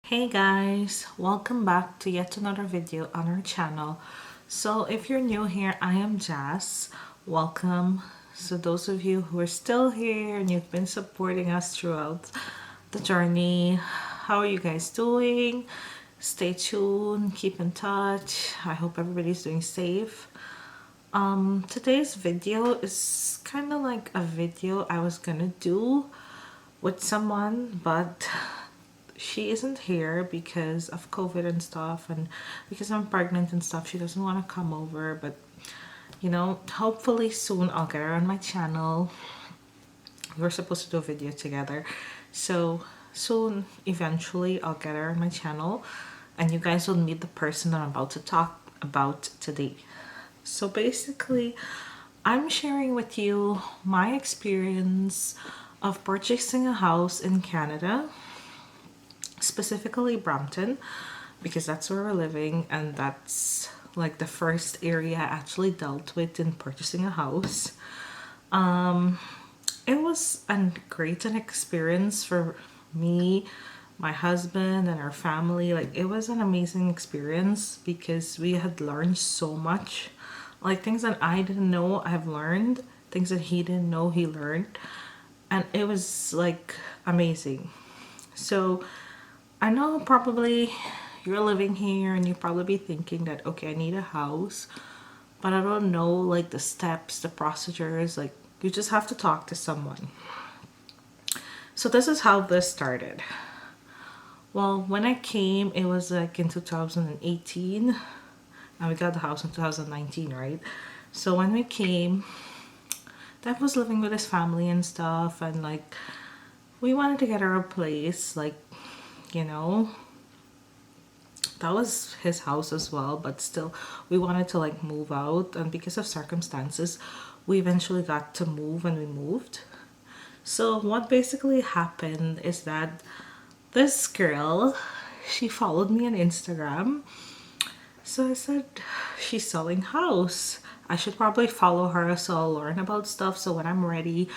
Hey guys, welcome back to yet another video on our channel. So if you're new here, I am Jazz. Welcome. So those of you who are still here and you've been supporting us throughout the journey, how are you guys doing? Stay tuned, keep in touch. I hope everybody's doing safe. Today's video is kind of like a video I was gonna do with someone, but she isn't here because of COVID and stuff, and because I'm pregnant and stuff. She doesn't want to come over, but hopefully soon I'll get her on my channel. We're supposed to do a video together, so soon eventually I'll get her on my channel and you guys will meet the person I'm about to talk about today. So basically, I'm sharing with you my experience of purchasing a house in Canada, specifically Brampton, because that's where we're living and that's like the first area I actually dealt with in purchasing a house. It was a great an experience for me, my husband, and our family. Like, it was an amazing experience because we had learned so much. Like, things that I didn't know, I've learned. Things that he didn't know, he learned. And it was like amazing. So I know probably you're living here and you probably be thinking that, okay, I need a house, but I don't know like the steps, the procedures. Like, you just have to talk to someone. So this is how this started. Well, when I came, it was like in 2018 and we got the house in 2019, right? So when we came, Dad was living with his family and stuff, and like we wanted to get her a place, like, you know, that was his house as well, but still we wanted to like move out, and because of circumstances we eventually got to move when we moved. So what basically happened is that this girl, she followed me on Instagram. So I said, she's selling house, I should probably follow her so I'll learn about stuff, so when I'm ready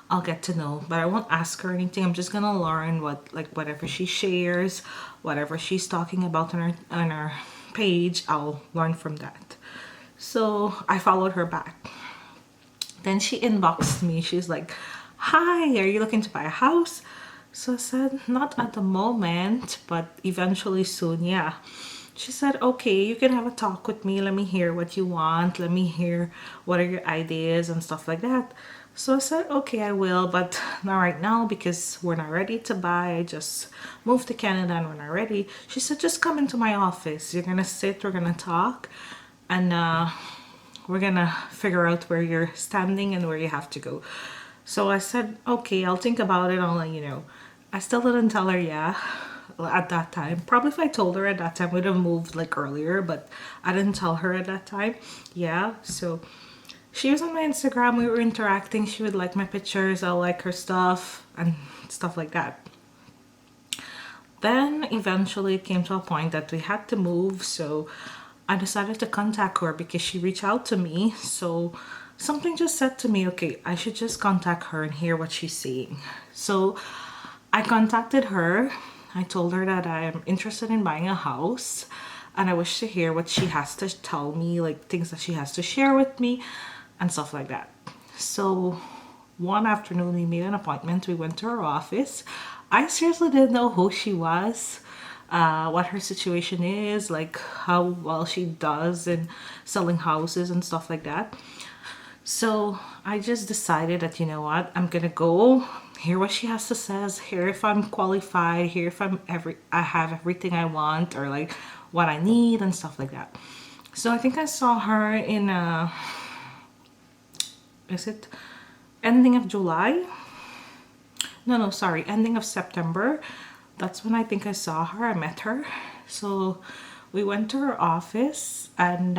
I'll get to know. But I won't ask her anything. I'm just gonna learn whatever she shares, whatever she's talking about on her page, I'll learn from that. So I followed her back. Then she inboxed me. She's like, "Hi, are you looking to buy a house?" So I said, "Not at the moment, but eventually soon, yeah." She said, "Okay, you can have a talk with me. Let me hear what you want. Let me hear what are your ideas and stuff like that." So I said, "Okay, I will, but not right now because we're not ready to buy. I just moved to Canada and we're not ready." She said, "Just come into my office. You're gonna sit, we're gonna talk, and we're gonna figure out where you're standing and where you have to go." So I said, "Okay, I'll think about it. I'll let you know." I still didn't tell her yeah at that time. Probably if I told her at that time, we'd have moved like earlier, but I didn't tell her at that time. Yeah, so she was on my Instagram. We were interacting. She would like my pictures. I'll like her stuff and stuff like that. Then eventually it came to a point that we had to move, so I decided to contact her because she reached out to me. So something just said to me, okay, I should just contact her and hear what she's saying. So I contacted her. I told her that I am interested in buying a house and I wish to hear what she has to tell me, like things that she has to share with me and stuff like that. So one afternoon we made an appointment. We went to her office. I seriously didn't know who she was, what her situation is, like how well she does in selling houses and stuff like that. So I just decided that, you know what, I'm gonna go hear what she has to say, hear if I'm qualified, hear if I have everything I want or like what I need and stuff like that. So I think I saw her in is it ending of July? No, sorry, ending of September. That's when I think I saw her. I met her. So we went to her office, and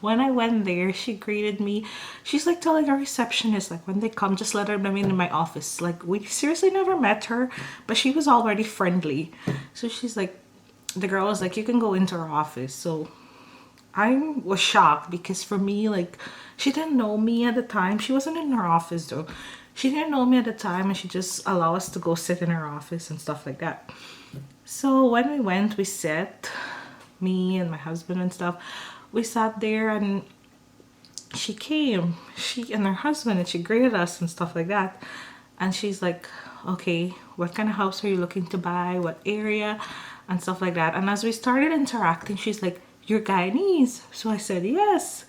when I went there, she greeted me. She's like telling our receptionist, like, when they come, just let them in my office. Like, we seriously never met her, but she was already friendly. So she's like, the girl was like, you can go into her office. So I was shocked because for me, like, she didn't know me at the time. She wasn't in her office though. She didn't know me at the time, and she just allowed us to go sit in her office and stuff like that. So when we went, we sat, me and my husband and stuff, we sat there, and she came, she and her husband, and she greeted us and stuff like that. And she's like, okay, what kind of house are you looking to buy, what area, and stuff like that. And as we started interacting, she's like, you're Guyanese? So I said yes.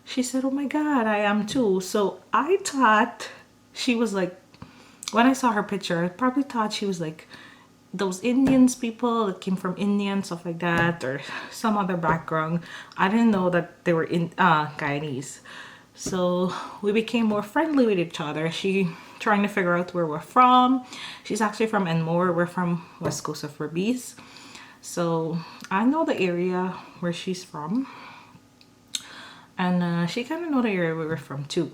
She said, oh my god, I am too. So I thought she was like, when I saw her picture, I probably thought she was like those Indians people that came from India and stuff like that, or some other background. I didn't know that they were in Guyanese. So we became more friendly with each other. She trying to figure out where we're from. She's actually from Enmore. We're from West Coast of Berbice. So I know the area where she's from, and she kind of know the area we were from too.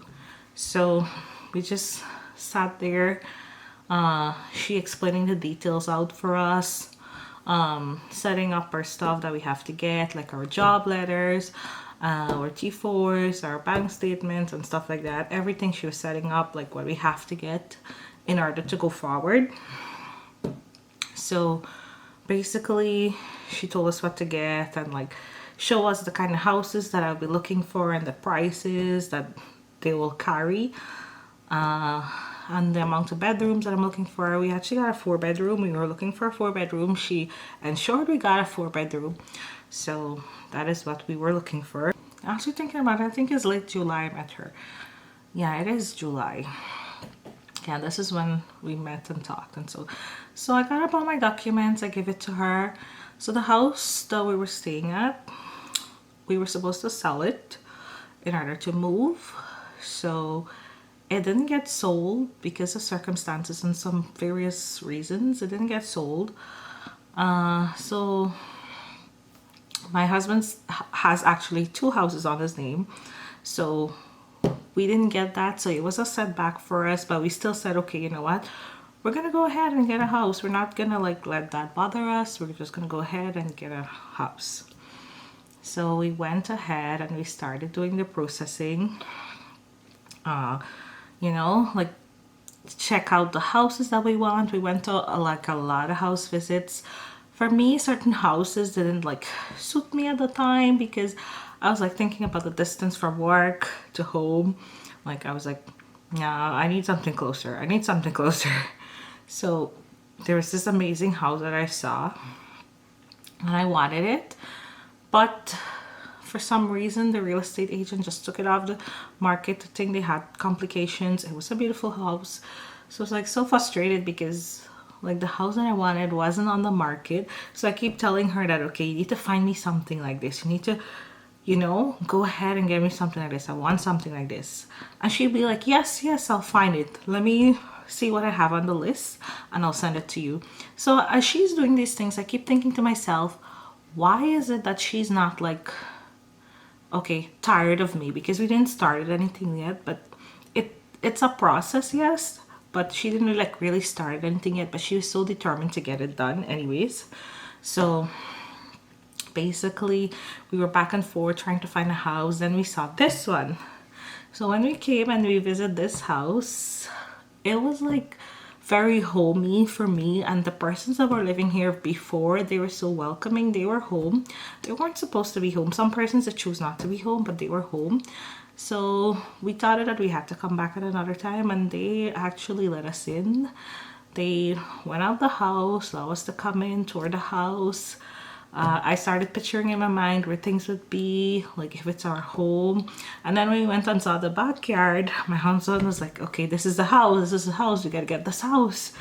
So we just sat there, she explaining the details out for us, setting up our stuff that we have to get, like our job letters, our T4s, our bank statements and stuff like that. Everything she was setting up, like what we have to get in order to go forward. So basically she told us what to get, and like show us the kind of houses that I'll be looking for and the prices that they will carry, and the amount of bedrooms that I'm looking for. We actually got a 4-bedroom. We were looking for a 4-bedroom. She ensured we got a 4-bedroom. So that is what we were looking for. Actually thinking about it, I think it's late July I met her. Yeah, it is July. Yeah, this is when we met and talked. And so I got up all my documents, I gave it to her. So the house that we were staying at, we were supposed to sell it in order to move. So it didn't get sold because of circumstances and some various reasons. It didn't get sold. So my husband has actually 2 houses on his name. So we didn't get that. So it was a setback for us, but we still said, okay, you know what? We're going to go ahead and get a house. We're not going to like let that bother us. We're just going to go ahead and get a house. So we went ahead and we started doing the processing. You know, like check out the houses that we want. We went to like a lot of house visits. For me, certain houses didn't like suit me at the time because I was like thinking about the distance from work to home. Like I was like, nah, I need something closer. I need something closer. So there was this amazing house that I saw and I wanted it, but for some reason the real estate agent just took it off the market. I think they had complications. It was a beautiful house. So I was like so frustrated because like the house that I wanted wasn't on the market. So I keep telling her that, okay, you need to find me something like this. You need to, you know, go ahead and get me something like this. I want something like this. And she'd be like, yes, yes, I'll find it. Let me see what I have on the list and I'll send it to you. So as she's doing these things, I keep thinking to myself, why is it that she's not like, okay, tired of me? Because we didn't start anything yet, but it's a process, yes, but she didn't like really start anything yet, but she was so determined to get it done anyways. So basically we were back and forth trying to find a house. Then we saw this one. So when we came and we visited this house, it was like very homey for me, and the persons that were living here before, they were so welcoming. They were home. They weren't supposed to be home. Some persons that choose not to be home, but they were home. So we thought that we had to come back at another time, and they actually let us in. They went out the house, allowed us to come in, tour the house. I started picturing in my mind where things would be, like if it's our home. And then when we went and saw the backyard, my husband was like, okay, this is the house, this is the house, we gotta get this house.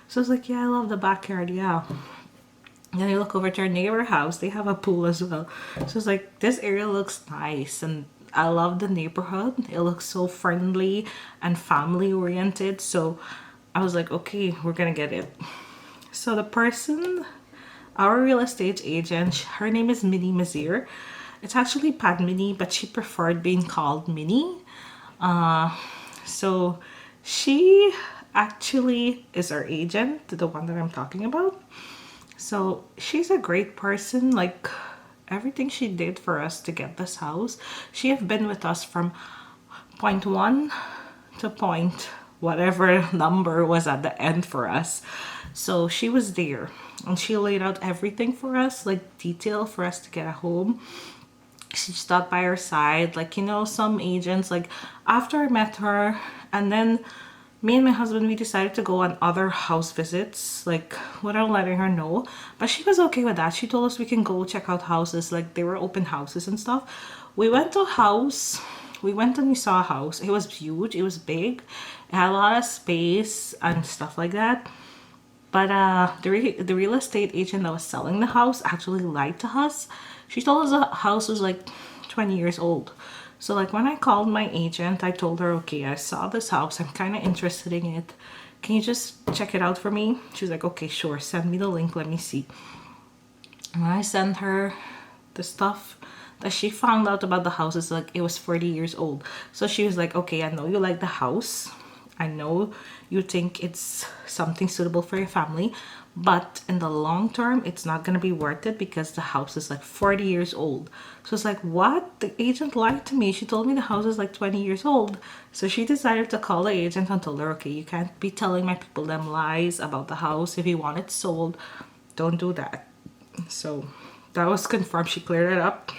So I was like, yeah, I love the backyard, yeah. And then you look over to our neighbor house, they have a pool as well. So it's like, this area looks nice, and I love the neighborhood. It looks so friendly and family oriented. So I was like, okay, we're gonna get it. So the person, our real estate agent, her name is Minnie Mazir. It's actually Padmini, but she preferred being called Minnie. So she actually is our agent, the one that I'm talking about. So she's a great person. Like everything she did for us to get this house, she have been with us from point 1 to point whatever number was at the end for us. So she was there and she laid out everything for us, like detail for us to get a home. She stood by her side, like, you know, some agents, like after I met her, and then me and my husband, we decided to go on other house visits, like without letting her know. But she was okay with that. She told us we can go check out houses, like they were open houses and stuff. We went to a house. We went and we saw a house. It was huge. It was big. It had a lot of space and stuff like that. But the real estate agent that was selling the house actually lied to us. She told us the house was like 20 years old. So like when I called my agent, I told her, okay, I saw this house. I'm kind of interested in it. Can you just check it out for me? She was like, okay, sure. Send me the link. Let me see. And I sent her the stuff that she found out about the house is like it was 40 years old. So she was like, okay, I know you like the house. I know you think it's something suitable for your family, but in the long term, it's not going to be worth it because the house is like 40 years old. So it's like, what? The agent lied to me. She told me the house is like 20 years old. So she decided to call the agent and told her, okay, you can't be telling my people them lies about the house. If you want it sold, don't do that. So that was confirmed. She cleared it up.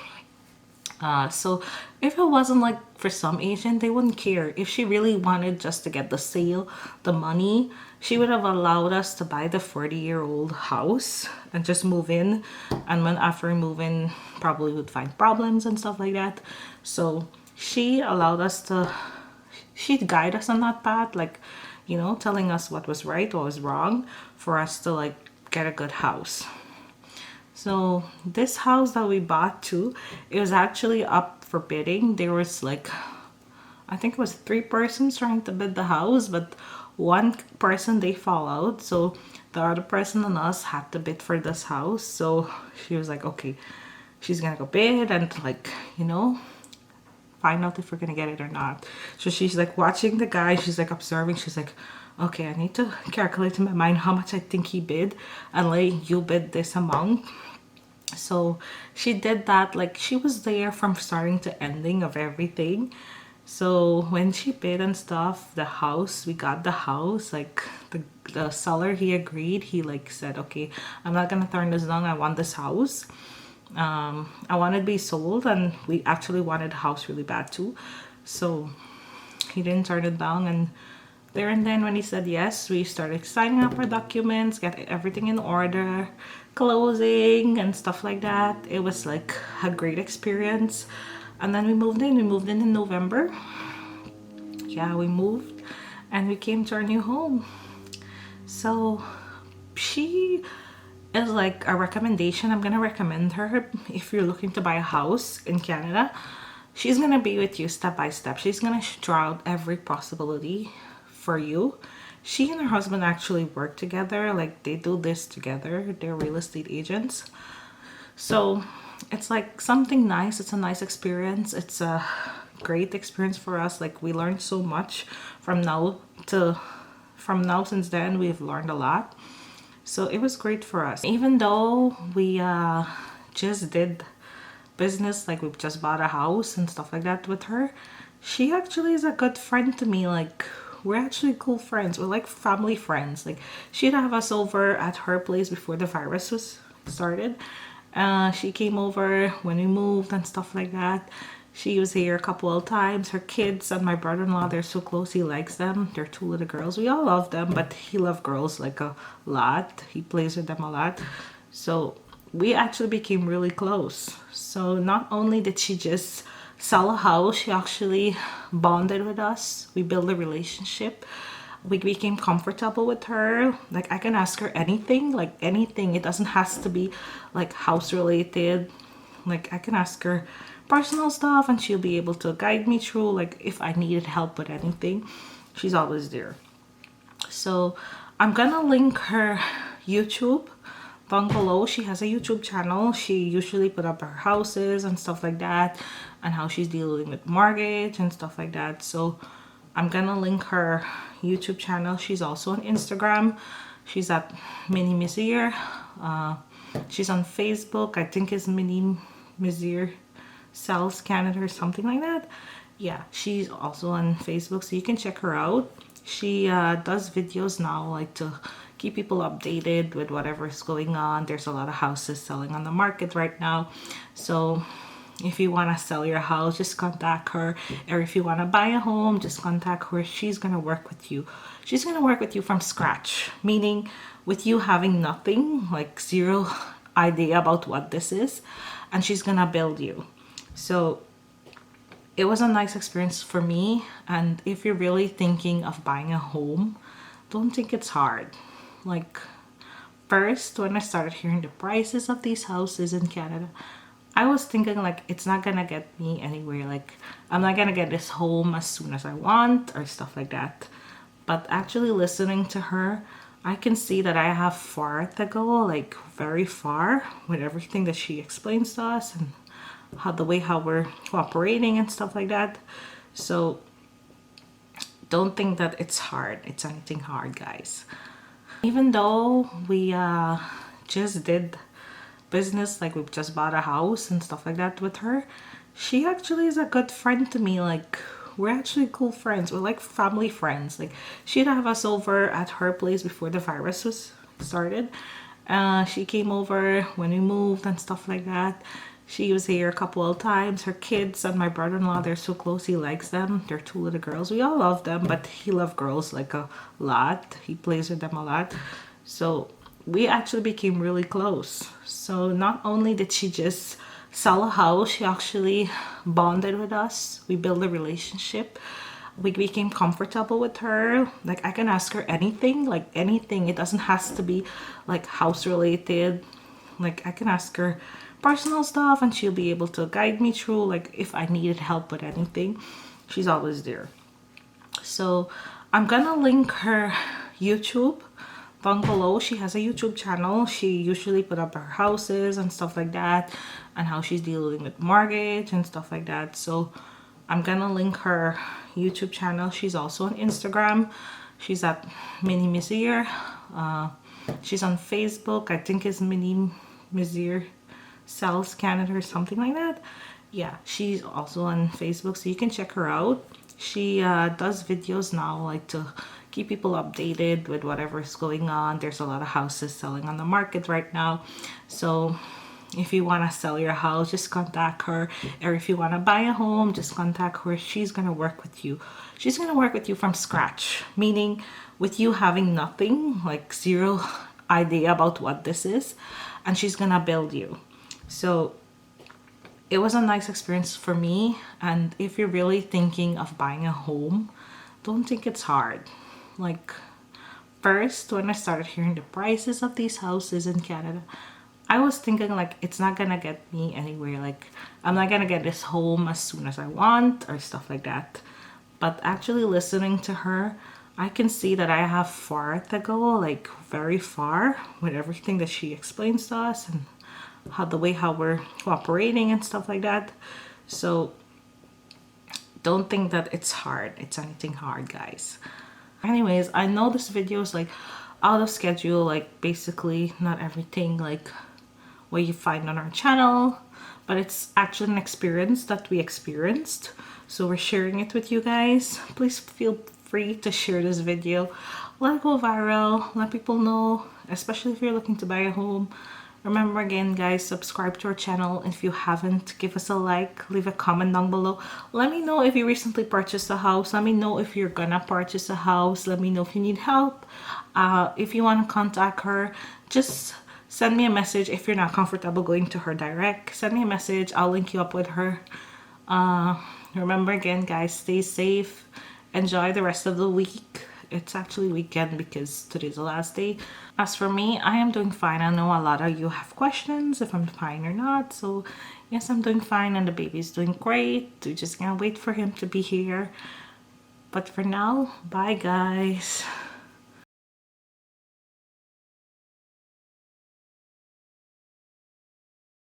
So if it wasn't like for some agent, they wouldn't care. If she really wanted just to get the sale, the money, she would have allowed us to buy the 40-year-old house and just move in. And when after we move in, probably would find problems and stuff like that. So she allowed us to, she'd guide us on that path, like, you know, telling us what was right, what was wrong, for us to like get a good house. So this house that we bought too, it was actually up for bidding. There was like, I think it was 3 persons trying to bid the house, but one person they fall out. So the other person and us had to bid for this house. So she was like, okay, she's gonna go bid and like, you know, find out if we're gonna get it or not. So she's like watching the guy, she's like observing, she's like, okay, I need to calculate in my mind how much I think he bid and like you bid this amount. So she did that, like she was there from starting to ending of everything. So when she bid and stuff, the house, we got the house, like the seller, he agreed. He like said, okay, I'm not gonna turn this down, I want this house. I want it to be sold, and we actually wanted the house really bad too. So he didn't turn it down, and there and then when he said yes, we started signing up our documents, get everything in order, closing and stuff like that. It was like a great experience. And then we moved in. We moved in November. Yeah, we moved and we came to our new home. So she is like a recommendation. I'm gonna recommend her if you're looking to buy a house in Canada. She's gonna be with you step by step. She's gonna draw out every possibility for you. She and her husband actually work together, like they do this together. They're real estate agents. So it's like something nice. It's a nice experience. It's a great experience for us. Like we learned so much from now since then we've learned a lot. So it was great for us. Even though we just did business, like we just bought a house and stuff like that with her, she actually is a good friend to me. Like we're actually cool friends. We're like family friends. Like she'd have us over at her place before the virus was started. She came over when we moved and stuff like that. She was here a couple of times. Her kids and my brother-in-law, they're so close. He likes them. They're 2 little girls. We all love them, but he loves girls like a lot. He plays with them a lot. So we actually became really close. So not only did she just sell a house, she actually bonded with us. We built a relationship. We became comfortable with her. Like I can ask her anything, like anything. It doesn't has to be like house related. Like I can ask her personal stuff and she'll be able to guide me through, like if I needed help with anything, she's always there. So I'm gonna link her YouTube down below. She has a YouTube channel. She usually put up her houses and stuff like that, and how she's dealing with mortgage and stuff like that. So I'm gonna link her YouTube channel. She's also on Instagram. She's at Mini Mizir. She's on Facebook. I think it's Mini Mizir Sells Canada or something like that. Yeah, she's also on Facebook, so you can check her out. She does videos now like to keep people updated with whatever is going on. There's a lot of houses selling on the market right now, so if you want to sell your house, just contact her. Or if you want to buy a home, just contact her. She's going to work with you. She's going to work with you from scratch, meaning with you having nothing, like zero idea about what this is, and she's going to build you. So it was a nice experience for me. And if you're really thinking of buying a home, don't think it's hard. Like, first, when I started hearing the prices of these houses in Canada, I was thinking like it's not gonna get me anywhere. Like, I'm not gonna get this home as soon as I want or stuff like that. But actually listening to her, I can see that I have far to go, like very far, with everything that she explains to us and how we're cooperating and stuff like that. So don't think that it's hard. It's anything hard, guys. Even though we just did business, like we've just bought a house and stuff like that with her, she actually is a good friend to me. Like, we're actually cool friends. We're like family friends. Like, she'd have us over at her place before the virus was started. She came over when we moved and stuff like that. She was here a couple of times. Her kids and my brother-in-law, they're so close. He likes them. They're two little girls. We all love them, but he loves girls like a lot. He plays with them a lot. So we actually became really close. So not only did she just sell a house, she actually bonded with us. We built a relationship. We became comfortable with her. Like, I can ask her anything, like anything. It doesn't has to be like house related. Like, I can ask her personal stuff and she'll be able to guide me through. Like, if I needed help with anything, she's always there. So I'm gonna link her YouTube down below. She has a YouTube channel. She usually put up her houses and stuff like that, and how she's dealing with mortgage and stuff like that. So I'm gonna link her YouTube channel. She's also on Instagram. She's at Mini Mizir. She's on Facebook. I think it's Mini Mizir Sells Canada or something like that. Yeah, she's also on Facebook, so you can check her out. She does videos now like to keep people updated with whatever is going on. There's a lot of houses selling on the market right now, so if you want to sell your house, just contact her. Or if you want to buy a home, just contact her. She's going to work with you. She's going to work with you from scratch, meaning with you having nothing, like zero idea about what this is, and she's going to build you. So it was a nice experience for me. And if you're really thinking of buying a home, don't think it's hard. Like, first, when I started hearing the prices of these houses in Canada, I was thinking like it's not gonna get me anywhere. Like, I'm not gonna get this home as soon as I want or stuff like that. But actually listening to her, I can see that I have far to go, like very far, with everything that she explains to us and how we're cooperating and stuff like that. So don't think that it's hard. It's anything hard, guys. Anyways, I know this video is like out of schedule, like basically not everything like what you find on our channel, but it's actually an experience that we experienced, so we're sharing it with you guys. Please feel free to share this video, let it go viral, let people know, especially if you're looking to buy a home. Remember, again, guys, subscribe to our channel. If you haven't, give us a like, leave a comment down below. Let me know if you recently purchased a house. Let me know if you're gonna purchase a house. Let me know if you need help. If you want to contact her, just send me a message. If you're not comfortable going to her direct, send me a message. I'll link you up with her. Remember, again, guys, stay safe. Enjoy the rest of the week. It's actually weekend because today's the last day. As for me, I am doing fine. I know a lot of you have questions if I'm fine or not. So yes, I'm doing fine and the baby's doing great. We just can't wait for him to be here. But for now, bye guys.